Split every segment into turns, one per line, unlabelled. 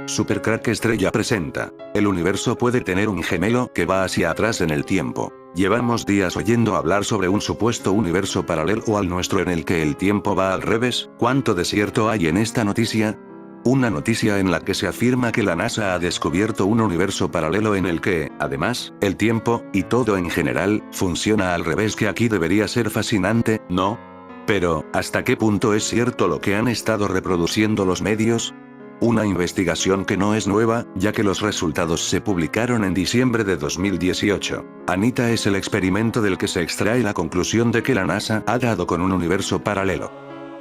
Supercrack Estrella presenta. El universo puede tener un gemelo que va hacia atrás en el tiempo. Llevamos días oyendo hablar sobre un supuesto universo paralelo al nuestro en el que el tiempo va al revés. ¿Cuánto desierto hay en esta noticia? Una noticia en la que se afirma que la NASA ha descubierto un universo paralelo en el que, además, el tiempo, y todo en general, funciona al revés, que aquí debería ser fascinante, ¿no? Pero, ¿hasta qué punto es cierto lo que han estado reproduciendo los medios? Una investigación que no es nueva, ya que los resultados se publicaron en diciembre de 2018. Anita es el experimento del que se extrae la conclusión de que la NASA ha dado con un universo paralelo.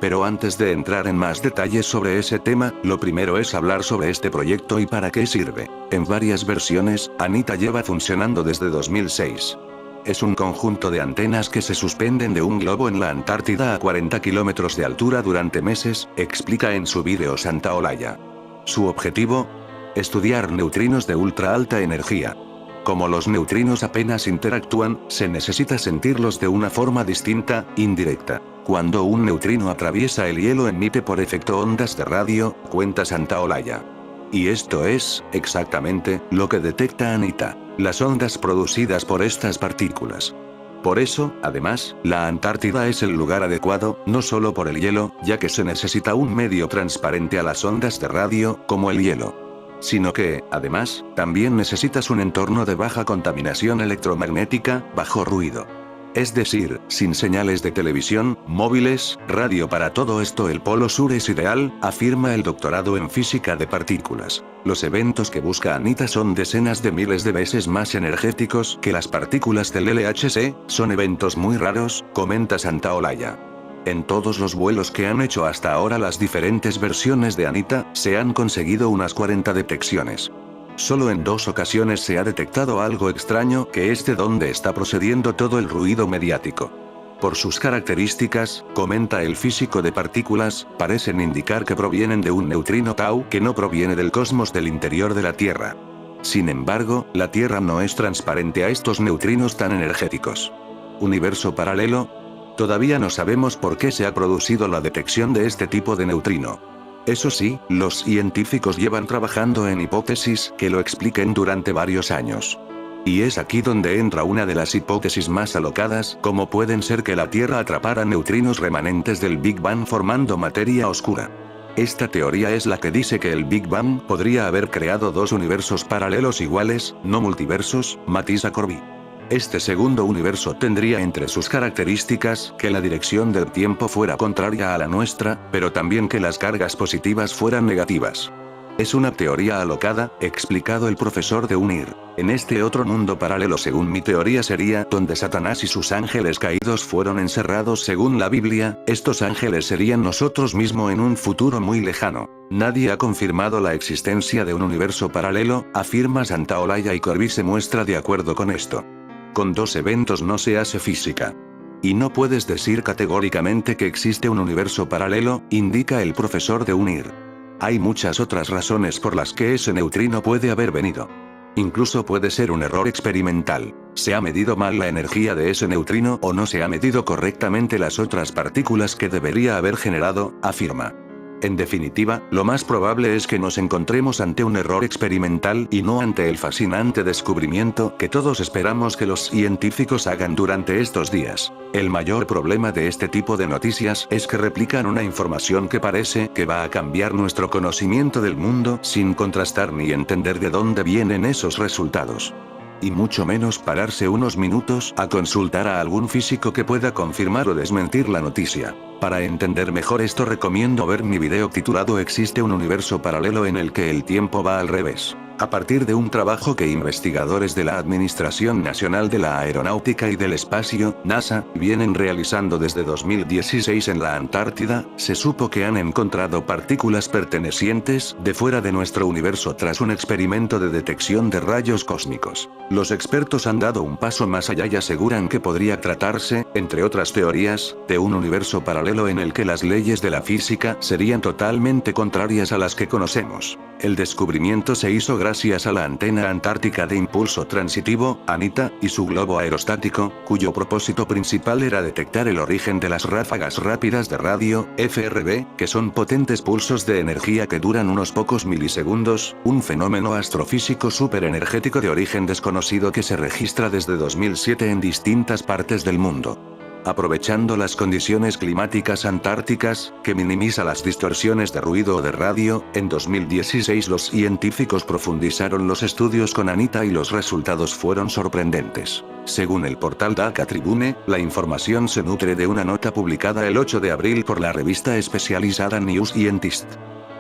Pero antes de entrar en más detalles sobre ese tema, lo primero es hablar sobre este proyecto y para qué sirve. En varias versiones, Anita lleva funcionando desde 2006. Es un conjunto de antenas que se suspenden de un globo en la Antártida a 40 kilómetros de altura durante meses, explica en su vídeo Santa Olaya. Su objetivo: estudiar neutrinos de ultra alta energía. Como los neutrinos apenas interactúan, se necesita sentirlos de una forma distinta, indirecta. Cuando un neutrino atraviesa el hielo emite por efecto ondas de radio, cuenta Santa Olaya. Y esto es, exactamente, lo que detecta Anita: las ondas producidas por estas partículas. Por eso, además, la Antártida es el lugar adecuado, no solo por el hielo, ya que se necesita un medio transparente a las ondas de radio, como el hielo. Sino que, además, también necesitas un entorno de baja contaminación electromagnética, bajo ruido. Es decir, sin señales de televisión, móviles, radio. Para todo esto el Polo Sur es ideal, afirma el doctorado en física de partículas. Los eventos que busca Anita son decenas de miles de veces más energéticos que las partículas del LHC, son eventos muy raros, comenta Santa Olaya. En todos los vuelos que han hecho hasta ahora las diferentes versiones de Anita, se han conseguido unas 40 detecciones. Solo en 2 ocasiones se ha detectado algo extraño, que es de donde está procediendo todo el ruido mediático. Por sus características, comenta el físico de partículas, parecen indicar que provienen de un neutrino tau que no proviene del cosmos del interior de la Tierra. Sin embargo, la Tierra no es transparente a estos neutrinos tan energéticos. ¿Universo paralelo? Todavía no sabemos por qué se ha producido la detección de este tipo de neutrino. Eso sí, los científicos llevan trabajando en hipótesis que lo expliquen durante varios años. Y es aquí donde entra una de las hipótesis más alocadas, como pueden ser que la Tierra atrapara neutrinos remanentes del Big Bang formando materia oscura. Esta teoría es la que dice que el Big Bang podría haber creado 2 universos paralelos iguales, no multiversos, matiza Corby. Este segundo universo tendría entre sus características que la dirección del tiempo fuera contraria a la nuestra, pero también que las cargas positivas fueran negativas. Es una teoría alocada, explicado el profesor de UNIR. En este otro mundo paralelo, según mi teoría, sería donde Satanás y sus ángeles caídos fueron encerrados según la Biblia. Estos ángeles serían nosotros mismos en un futuro muy lejano. Nadie ha confirmado la existencia de un universo paralelo, afirma Santa Olaya, y Corby se muestra de acuerdo con esto. Con 2 eventos no se hace física. Y no puedes decir categóricamente que existe un universo paralelo, indica el profesor de UNIR. Hay muchas otras razones por las que ese neutrino puede haber venido. Incluso puede ser un error experimental. Se ha medido mal la energía de ese neutrino o no se ha medido correctamente las otras partículas que debería haber generado, afirma. En definitiva, lo más probable es que nos encontremos ante un error experimental y no ante el fascinante descubrimiento que todos esperamos que los científicos hagan durante estos días. El mayor problema de este tipo de noticias es que replican una información que parece que va a cambiar nuestro conocimiento del mundo sin contrastar ni entender de dónde vienen esos resultados. Y mucho menos pararse unos minutos a consultar a algún físico que pueda confirmar o desmentir la noticia. Para entender mejor esto recomiendo ver mi video titulado ¿Existe un universo paralelo en el que el tiempo va al revés? A partir de un trabajo que investigadores de la Administración Nacional de la Aeronáutica y del Espacio, NASA, vienen realizando desde 2016 en la Antártida, se supo que han encontrado partículas pertenecientes de fuera de nuestro universo tras un experimento de detección de rayos cósmicos. Los expertos han dado un paso más allá y aseguran que podría tratarse, entre otras teorías, de un universo paralelo en el que las leyes de la física serían totalmente contrarias a las que conocemos. El descubrimiento se hizo gracias a la antena antártica de impulso transitivo, ANITA, y su globo aerostático, cuyo propósito principal era detectar el origen de las ráfagas rápidas de radio, FRB, que son potentes pulsos de energía que duran unos pocos milisegundos, un fenómeno astrofísico superenergético de origen desconocido que se registra desde 2007 en distintas partes del mundo. Aprovechando las condiciones climáticas antárticas, que minimiza las distorsiones de ruido o de radio, en 2016 los científicos profundizaron los estudios con ANITA y los resultados fueron sorprendentes. Según el portal Dhaka Tribune, la información se nutre de una nota publicada el 8 de abril por la revista especializada New Scientist.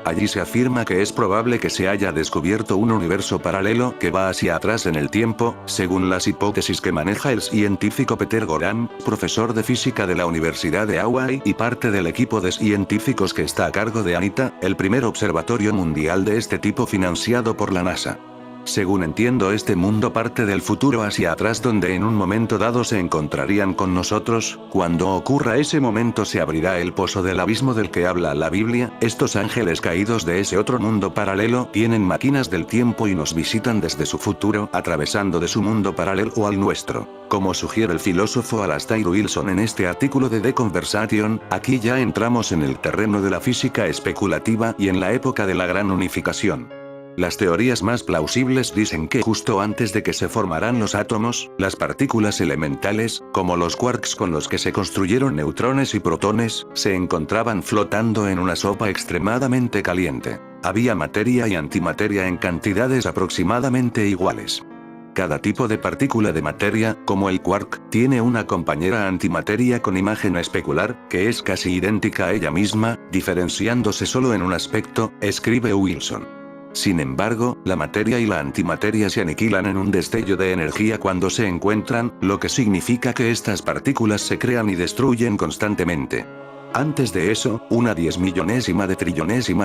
Allí se afirma que es probable que se haya descubierto un universo paralelo que va hacia atrás en el tiempo, según las hipótesis que maneja el científico Peter Goran, profesor de física de la Universidad de Hawaii y parte del equipo de científicos que está a cargo de ANITA, el primer observatorio mundial de este tipo financiado por la NASA. Según entiendo, este mundo parte del futuro hacia atrás, donde en un momento dado se encontrarían con nosotros. Cuando ocurra ese momento se abrirá el pozo del abismo del que habla la Biblia. Estos ángeles caídos de ese otro mundo paralelo tienen máquinas del tiempo y nos visitan desde su futuro, atravesando de su mundo paralelo al nuestro. Como sugiere el filósofo Alasdair Wilson en este artículo de The Conversation, aquí ya entramos en el terreno de la física especulativa y en la época de la gran unificación. Las teorías más plausibles dicen que justo antes de que se formaran los átomos, las partículas elementales, como los quarks con los que se construyeron neutrones y protones, se encontraban flotando en una sopa extremadamente caliente. Había materia y antimateria en cantidades aproximadamente iguales. Cada tipo de partícula de materia, como el quark, tiene una compañera antimateria con imagen especular, que es casi idéntica a ella misma, diferenciándose solo en un aspecto, escribe Wilson. Sin embargo, la materia y la antimateria se aniquilan en un destello de energía cuando se encuentran, lo que significa que estas partículas se crean y destruyen constantemente. Antes de eso, una 10.000.000ª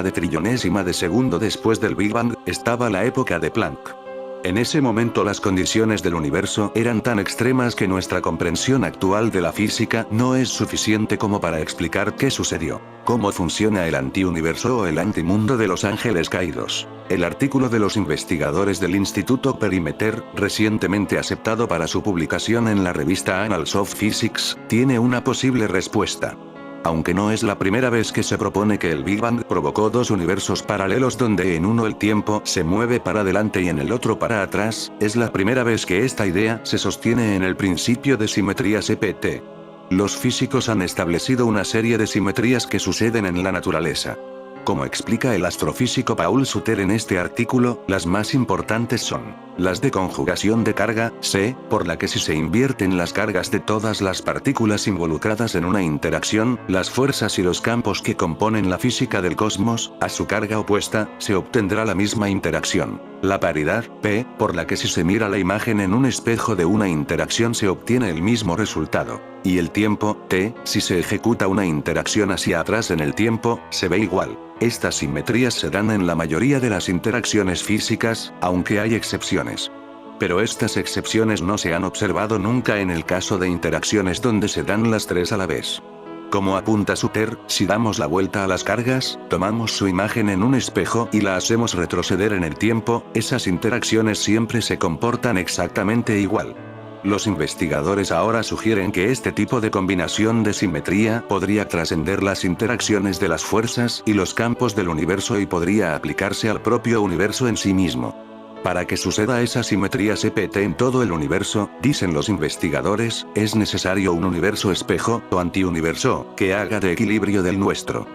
de trillonésima de segundo después del Big Bang, estaba la época de Planck. En ese momento las condiciones del universo eran tan extremas que nuestra comprensión actual de la física no es suficiente como para explicar qué sucedió. ¿Cómo funciona el antiuniverso o el antimundo de los ángeles caídos? El artículo de los investigadores del Instituto Perimeter, recientemente aceptado para su publicación en la revista Annals of Physics, tiene una posible respuesta. Aunque no es la primera vez que se propone que el Big Bang provocó dos universos paralelos donde en uno el tiempo se mueve para adelante y en el otro para atrás, es la primera vez que esta idea se sostiene en el principio de simetría CPT. Los físicos han establecido una serie de simetrías que suceden en la naturaleza. Como explica el astrofísico Paul Suter en este artículo, las más importantes son las de conjugación de carga, C, por la que si se invierten las cargas de todas las partículas involucradas en una interacción, las fuerzas y los campos que componen la física del cosmos, a su carga opuesta, se obtendrá la misma interacción. La paridad, P, por la que si se mira la imagen en un espejo de una interacción se obtiene el mismo resultado. Y el tiempo, T, si se ejecuta una interacción hacia atrás en el tiempo, se ve igual. Estas simetrías se dan en la mayoría de las interacciones físicas, aunque hay excepciones. Pero estas excepciones no se han observado nunca en el caso de interacciones donde se dan las tres a la vez. Como apunta Suter, si damos la vuelta a las cargas, tomamos su imagen en un espejo y la hacemos retroceder en el tiempo, esas interacciones siempre se comportan exactamente igual. Los investigadores ahora sugieren que este tipo de combinación de simetría podría trascender las interacciones de las fuerzas y los campos del universo y podría aplicarse al propio universo en sí mismo. Para que suceda esa simetría CPT en todo el universo, dicen los investigadores, es necesario un universo espejo, o antiuniverso, que haga de equilibrio del nuestro.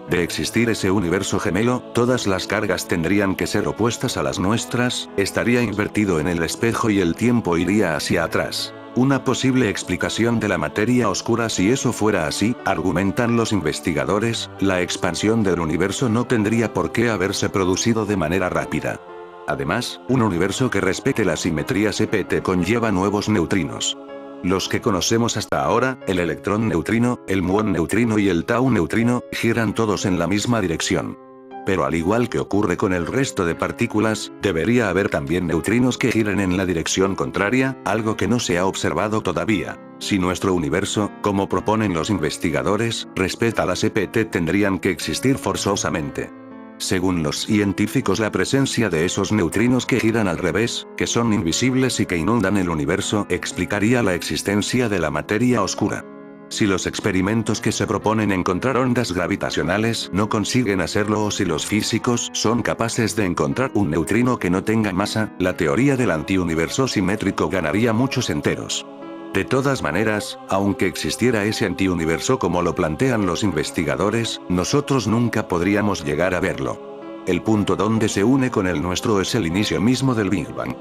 De existir ese universo gemelo, todas las cargas tendrían que ser opuestas a las nuestras, estaría invertido en el espejo y el tiempo iría hacia atrás. Una posible explicación de la materia oscura si eso fuera así, argumentan los investigadores, la expansión del universo no tendría por qué haberse producido de manera rápida. Además, un universo que respete la simetría CPT conlleva nuevos neutrinos. Los que conocemos hasta ahora, el electrón neutrino, el muón neutrino y el tau neutrino, giran todos en la misma dirección. Pero al igual que ocurre con el resto de partículas, debería haber también neutrinos que giren en la dirección contraria, algo que no se ha observado todavía. Si nuestro universo, como proponen los investigadores, respeta las EPT, tendrían que existir forzosamente. Según los científicos, la presencia de esos neutrinos que giran al revés, que son invisibles y que inundan el universo, explicaría la existencia de la materia oscura. Si los experimentos que se proponen encontrar ondas gravitacionales no consiguen hacerlo, o si los físicos son capaces de encontrar un neutrino que no tenga masa, la teoría del antiuniverso simétrico ganaría muchos enteros. De todas maneras, aunque existiera ese antiuniverso como lo plantean los investigadores, nosotros nunca podríamos llegar a verlo. El punto donde se une con el nuestro es el inicio mismo del Big Bang.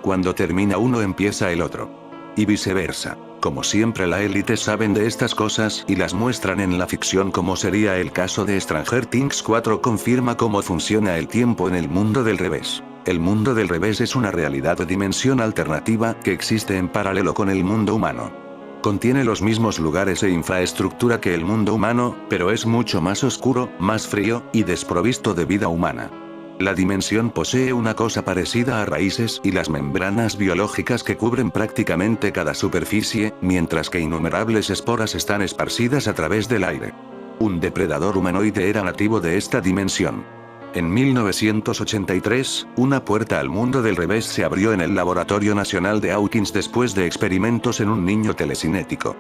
Cuando termina uno, empieza el otro. Y viceversa. Como siempre, la élite saben de estas cosas y las muestran en la ficción, como sería el caso de Stranger Things 4. Confirma cómo funciona el tiempo en el mundo del revés. El mundo del revés es una realidad de dimensión alternativa que existe en paralelo con el mundo humano. Contiene los mismos lugares e infraestructura que el mundo humano, pero es mucho más oscuro, más frío, y desprovisto de vida humana. La dimensión posee una cosa parecida a raíces y las membranas biológicas que cubren prácticamente cada superficie, mientras que innumerables esporas están esparcidas a través del aire. Un depredador humanoide era nativo de esta dimensión. En 1983, una puerta al mundo del revés se abrió en el Laboratorio Nacional de Hawkins después de experimentos en un niño telecinético.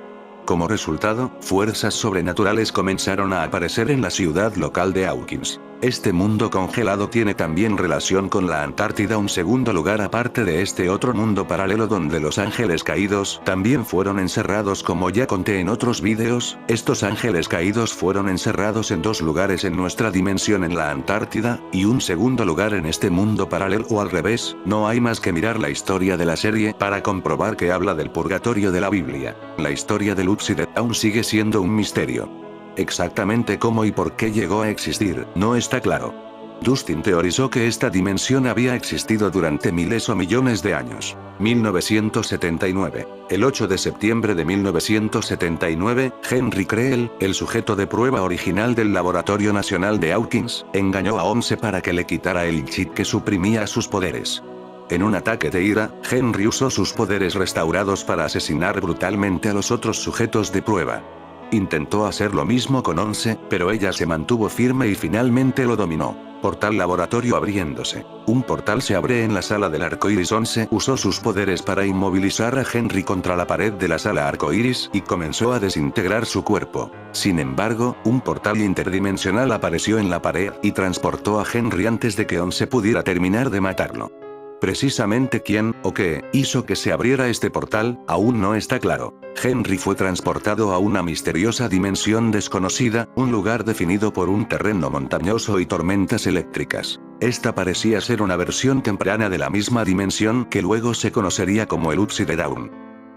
Como resultado, fuerzas sobrenaturales comenzaron a aparecer en la ciudad local de Hawkins. Este mundo congelado tiene también relación con la Antártida, un segundo lugar aparte de este otro mundo paralelo donde los ángeles caídos también fueron encerrados. Como ya conté en otros vídeos, estos ángeles caídos fueron encerrados en dos lugares en nuestra dimensión, en la Antártida, y un segundo lugar en este mundo paralelo, o al revés. No hay más que mirar la historia de la serie para comprobar que habla del purgatorio de la Biblia. La historia del Upside Down sigue siendo un misterio. Exactamente cómo y por qué llegó a existir, no está claro. Dustin teorizó que esta dimensión había existido durante miles o millones de años. 1979. El 8 de septiembre de 1979, Henry Creel, el sujeto de prueba original del Laboratorio Nacional de Hawkins, engañó a Once para que le quitara el chip que suprimía sus poderes. En un ataque de ira, Henry usó sus poderes restaurados para asesinar brutalmente a los otros sujetos de prueba. Intentó hacer lo mismo con Once, pero ella se mantuvo firme y finalmente lo dominó. Portal laboratorio abriéndose. Un portal se abre en la sala del arcoíris. Once usó sus poderes para inmovilizar a Henry contra la pared de la sala arcoíris y comenzó a desintegrar su cuerpo. Sin embargo, un portal interdimensional apareció en la pared y transportó a Henry antes de que Once pudiera terminar de matarlo. Precisamente quién, o qué, hizo que se abriera este portal, aún no está claro. Henry fue transportado a una misteriosa dimensión desconocida, un lugar definido por un terreno montañoso y tormentas eléctricas. Esta parecía ser una versión temprana de la misma dimensión que luego se conocería como el Upside Down.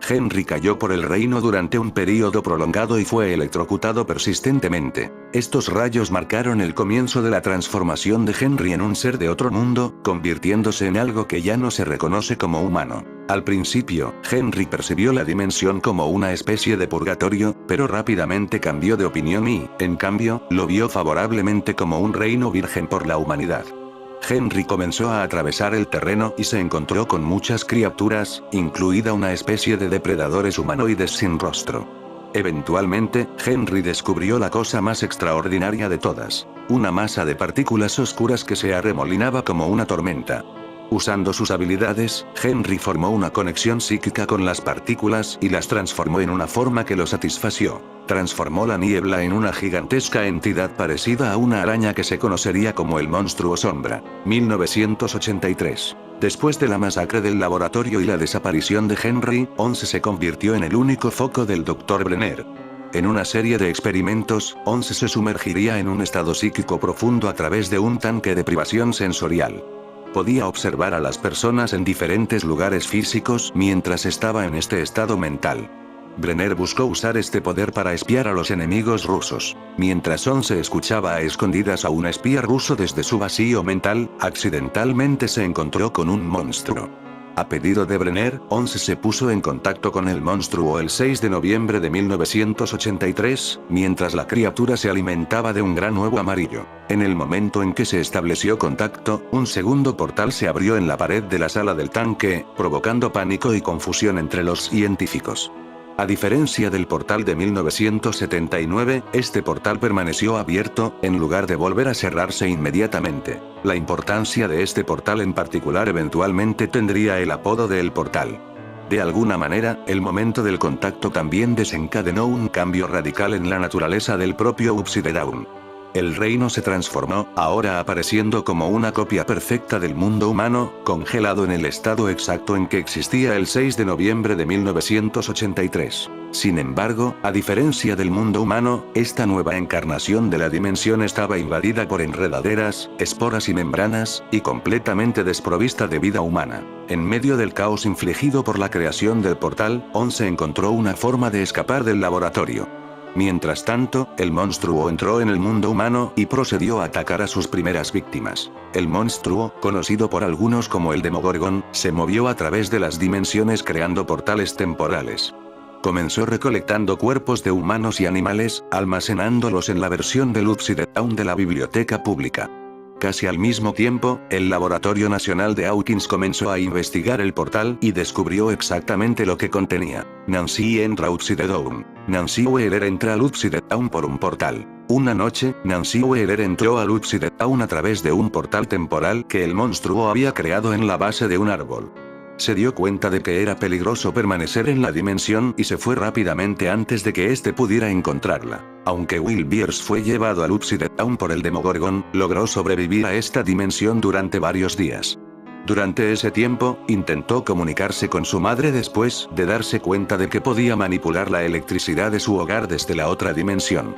Henry cayó por el reino durante un período prolongado y fue electrocutado persistentemente. Estos rayos marcaron el comienzo de la transformación de Henry en un ser de otro mundo, convirtiéndose en algo que ya no se reconoce como humano. Al principio, Henry percibió la dimensión como una especie de purgatorio, pero rápidamente cambió de opinión y, en cambio, lo vio favorablemente como un reino virgen por la humanidad. Henry comenzó a atravesar el terreno y se encontró con muchas criaturas, incluida una especie de depredadores humanoides sin rostro. Eventualmente, Henry descubrió la cosa más extraordinaria de todas: una masa de partículas oscuras que se arremolinaba como una tormenta. Usando sus habilidades, Henry formó una conexión psíquica con las partículas y las transformó en una forma que lo satisfació. Transformó la niebla en una gigantesca entidad parecida a una araña que se conocería como el monstruo sombra. 1983. Después de la masacre del laboratorio y la desaparición de Henry, Once se convirtió en el único foco del Dr. Brenner. En una serie de experimentos, Once se sumergiría en un estado psíquico profundo a través de un tanque de privación sensorial. Podía observar a las personas en diferentes lugares físicos mientras estaba en este estado mental. Brenner buscó usar este poder para espiar a los enemigos rusos. Mientras Once escuchaba a escondidas a un espía ruso desde su vacío mental, accidentalmente se encontró con un monstruo. A pedido de Brenner, Once se puso en contacto con el monstruo el 6 de noviembre de 1983, mientras la criatura se alimentaba de un gran huevo amarillo. En el momento en que se estableció contacto, un segundo portal se abrió en la pared de la sala del tanque, provocando pánico y confusión entre los científicos. A diferencia del portal de 1979, este portal permaneció abierto, en lugar de volver a cerrarse inmediatamente. La importancia de este portal en particular eventualmente tendría el apodo de El Portal. De alguna manera, el momento del contacto también desencadenó un cambio radical en la naturaleza del propio Upside Down. El reino se transformó, ahora apareciendo como una copia perfecta del mundo humano, congelado en el estado exacto en que existía el 6 de noviembre de 1983. Sin embargo, a diferencia del mundo humano, esta nueva encarnación de la dimensión estaba invadida por enredaderas, esporas y membranas, y completamente desprovista de vida humana. En medio del caos infligido por la creación del portal, Once encontró una forma de escapar del laboratorio. Mientras tanto, el monstruo entró en el mundo humano y procedió a atacar a sus primeras víctimas. El monstruo, conocido por algunos como el Demogorgon, se movió a través de las dimensiones creando portales temporales. Comenzó recolectando cuerpos de humanos y animales, almacenándolos en la versión del Upside Down de la biblioteca pública. Casi al mismo tiempo, el Laboratorio Nacional de Hawkins comenzó a investigar el portal y descubrió exactamente lo que contenía. Nancy entra a Upside Down. Nancy Wheeler entra al Upside Down por un portal. Una noche, Nancy Wheeler entró al Upside Down a través de un portal temporal que el monstruo había creado en la base de un árbol. Se dio cuenta de que era peligroso permanecer en la dimensión y se fue rápidamente antes de que éste pudiera encontrarla. Aunque Will Byers fue llevado al Upside Down por el Demogorgon, logró sobrevivir a esta dimensión durante varios días. Durante ese tiempo, intentó comunicarse con su madre después de darse cuenta de que podía manipular la electricidad de su hogar desde la otra dimensión.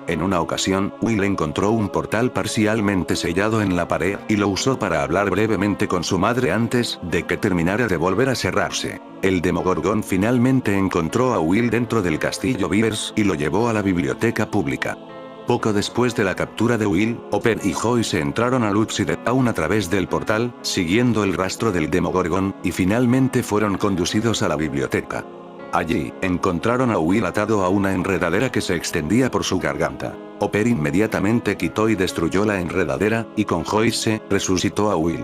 En una ocasión, Will encontró un portal parcialmente sellado en la pared y lo usó para hablar brevemente con su madre antes de que terminara de volver a cerrarse. El Demogorgon finalmente encontró a Will dentro del castillo Byers y lo llevó a la biblioteca pública. Poco después de la captura de Will, Hopper y Joyce entraron al Upside Down a través del portal, siguiendo el rastro del Demogorgon, y finalmente fueron conducidos a la biblioteca. Allí, encontraron a Will atado a una enredadera que se extendía por su garganta. Hopper inmediatamente quitó y destruyó la enredadera, y con Joyce, resucitó a Will.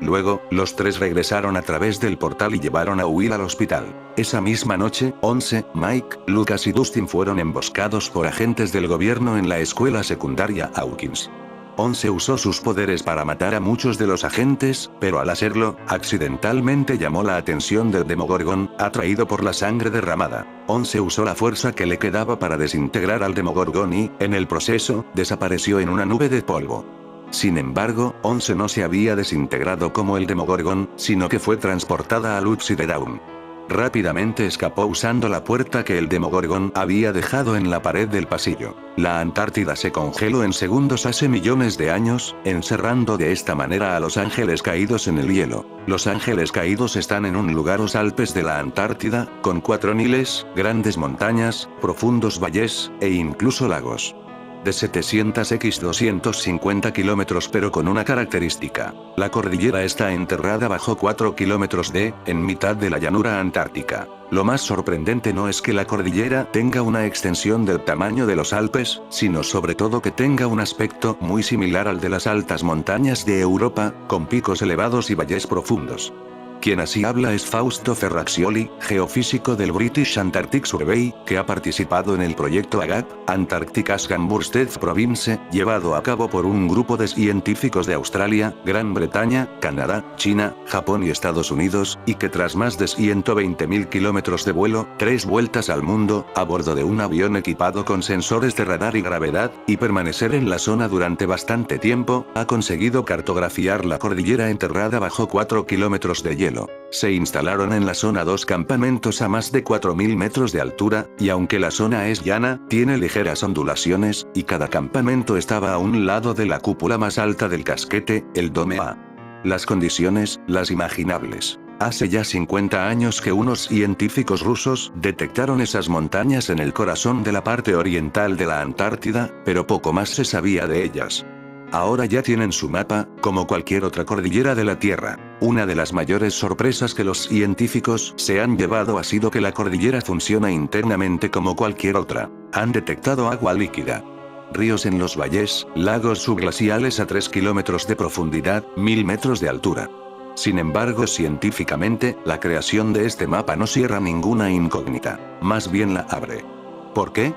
Luego, los tres regresaron a través del portal y llevaron a Will al hospital. Esa misma noche, Once, Mike, Lucas y Dustin fueron emboscados por agentes del gobierno en la escuela secundaria Hawkins. Once usó sus poderes para matar a muchos de los agentes, pero al hacerlo, accidentalmente llamó la atención del Demogorgon, atraído por la sangre derramada. Once usó la fuerza que le quedaba para desintegrar al Demogorgon y, en el proceso, desapareció en una nube de polvo. Sin embargo, Once no se había desintegrado como el Demogorgon, sino que fue transportada al Upside Down. Rápidamente escapó usando la puerta que el Demogorgon había dejado en la pared del pasillo. La Antártida se congeló en segundos hace millones de años, encerrando de esta manera a los ángeles caídos en el hielo. Los ángeles caídos están en un lugar los Alpes de la Antártida, con 4 niles, grandes montañas, profundos valles, e incluso lagos. De 700 x 250 kilómetros, pero con una característica. La cordillera está enterrada bajo 4 kilómetros en mitad de la llanura antártica. Lo más sorprendente no es que la cordillera tenga una extensión del tamaño de los Alpes, sino sobre todo que tenga un aspecto muy similar al de las altas montañas de Europa, con picos elevados y valles profundos. Quien así habla es Fausto Ferraccioli, geofísico del British Antarctic Survey, que ha participado en el proyecto AGAP, Antarctic Ocean Bursted Province, llevado a cabo por un grupo de científicos de Australia, Gran Bretaña, Canadá, China, Japón y Estados Unidos, y que tras más de 120.000 kilómetros de vuelo, 3 vueltas al mundo, a bordo de un avión equipado con sensores de radar y gravedad, y permanecer en la zona durante bastante tiempo, ha conseguido cartografiar la cordillera enterrada bajo 4 kilómetros de hielo. Se instalaron en la zona 2 campamentos a más de 4.000 metros de altura, y aunque la zona es llana, tiene ligeras ondulaciones, y cada campamento estaba a un lado de la cúpula más alta del casquete, el Dome A. Las condiciones, las imaginables. Hace ya 50 años que unos científicos rusos detectaron esas montañas en el corazón de la parte oriental de la Antártida, pero poco más se sabía de ellas. Ahora ya tienen su mapa, como cualquier otra cordillera de la Tierra. Una de las mayores sorpresas que los científicos se han llevado ha sido que la cordillera funciona internamente como cualquier otra. Han detectado agua líquida, ríos en los valles, lagos subglaciales a 3 kilómetros de profundidad, 1000 metros de altura. Sin embargo, científicamente, la creación de este mapa no cierra ninguna incógnita, más bien la abre. ¿Por qué?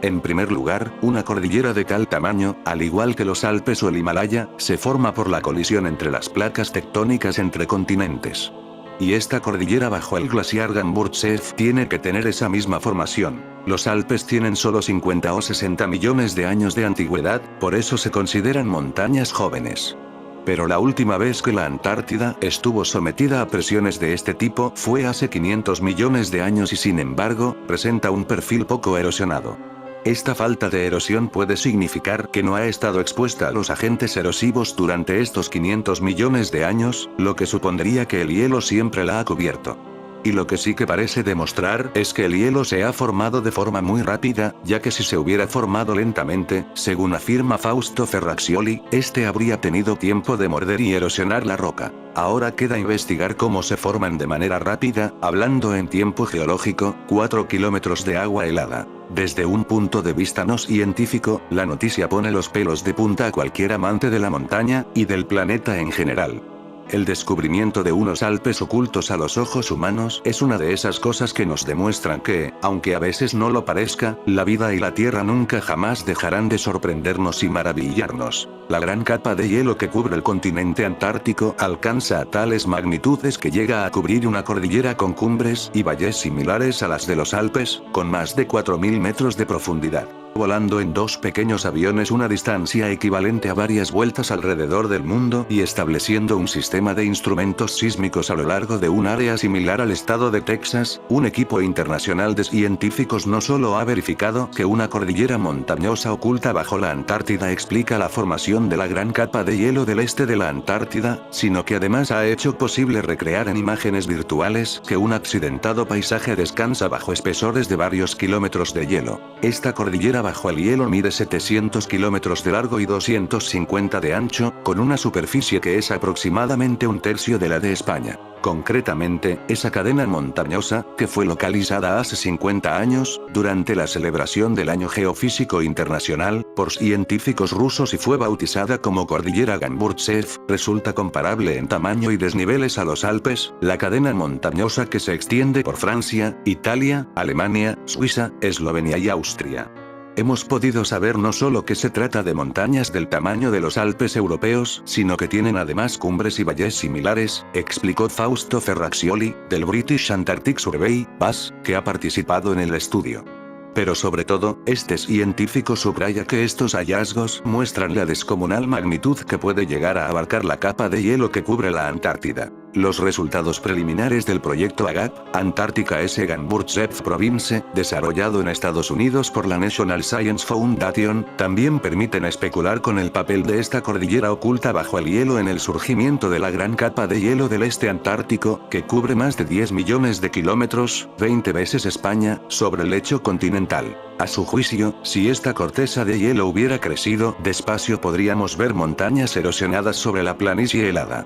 En primer lugar, una cordillera de tal tamaño, al igual que los Alpes o el Himalaya, se forma por la colisión entre las placas tectónicas entre continentes. Y esta cordillera bajo el glaciar Gamburtsev tiene que tener esa misma formación. Los Alpes tienen solo 50 o 60 millones de años de antigüedad, por eso se consideran montañas jóvenes. Pero la última vez que la Antártida estuvo sometida a presiones de este tipo fue hace 500 millones de años y sin embargo, presenta un perfil poco erosionado. Esta falta de erosión puede significar que no ha estado expuesta a los agentes erosivos durante estos 500 millones de años, lo que supondría que el hielo siempre la ha cubierto. Y lo que sí que parece demostrar es que el hielo se ha formado de forma muy rápida, ya que si se hubiera formado lentamente, según afirma Fausto Ferraccioli, este habría tenido tiempo de morder y erosionar la roca. Ahora queda investigar cómo se forman de manera rápida, hablando en tiempo geológico, 4 kilómetros de agua helada. Desde un punto de vista no científico, la noticia pone los pelos de punta a cualquier amante de la montaña, y del planeta en general. El descubrimiento de unos Alpes ocultos a los ojos humanos es una de esas cosas que nos demuestran que, aunque a veces no lo parezca, la vida y la Tierra nunca jamás dejarán de sorprendernos y maravillarnos. La gran capa de hielo que cubre el continente antártico alcanza a tales magnitudes que llega a cubrir una cordillera con cumbres y valles similares a las de los Alpes, con más de 4.000 metros de profundidad. Volando en dos pequeños aviones una distancia equivalente a varias vueltas alrededor del mundo y estableciendo un sistema de instrumentos sísmicos a lo largo de un área similar al estado de Texas, un equipo internacional de científicos no solo ha verificado que una cordillera montañosa oculta bajo la Antártida explica la formación de la gran capa de hielo del este de la Antártida, sino que además ha hecho posible recrear en imágenes virtuales que un accidentado paisaje descansa bajo espesores de varios kilómetros de hielo. Esta cordillera bajo el hielo mide 700 kilómetros de largo y 250 de ancho, con una superficie que es aproximadamente un tercio de la de España. Concretamente, esa cadena montañosa, que fue localizada hace 50 años, durante la celebración del Año Geofísico Internacional, por científicos rusos y fue bautizada como Cordillera Gamburtsev, resulta comparable en tamaño y desniveles a los Alpes, la cadena montañosa que se extiende por Francia, Italia, Alemania, Suiza, Eslovenia y Austria. Hemos podido saber no solo que se trata de montañas del tamaño de los Alpes europeos, sino que tienen además cumbres y valles similares, explicó Fausto Ferraccioli, del British Antarctic Survey, BAS, que ha participado en el estudio. Pero sobre todo, este científico subraya que estos hallazgos muestran la descomunal magnitud que puede llegar a abarcar la capa de hielo que cubre la Antártida. Los resultados preliminares del proyecto AGAP, Antarctica S. Gamburtsev Province, desarrollado en Estados Unidos por la National Science Foundation, también permiten especular con el papel de esta cordillera oculta bajo el hielo en el surgimiento de la gran capa de hielo del este antártico, que cubre más de 10 millones de kilómetros, 20 veces España, sobre el lecho continental. A su juicio, si esta corteza de hielo hubiera crecido, despacio podríamos ver montañas erosionadas sobre la planicie helada.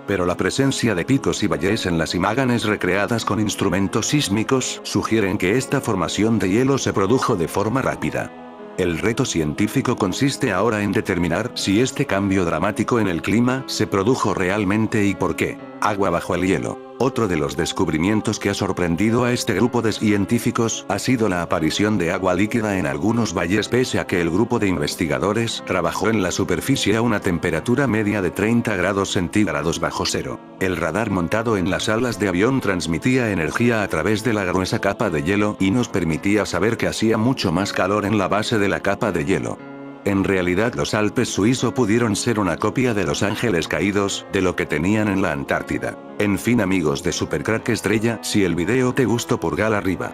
Pero la presencia de picos y valles en las imágenes recreadas con instrumentos sísmicos sugieren que esta formación de hielo se produjo de forma rápida. El reto científico consiste ahora en determinar si este cambio dramático en el clima se produjo realmente y por qué. Agua bajo el hielo. Otro de los descubrimientos que ha sorprendido a este grupo de científicos ha sido la aparición de agua líquida en algunos valles pese a que el grupo de investigadores trabajó en la superficie a una temperatura media de 30 grados centígrados bajo cero. El radar montado en las alas de avión transmitía energía a través de la gruesa capa de hielo y nos permitía saber que hacía mucho más calor en la base de la capa de hielo. En realidad los Alpes suizos pudieron ser una copia de Los Ángeles Caídos, de lo que tenían en la Antártida. En fin amigos de Supercrack Estrella, si el video te gustó pulgar arriba.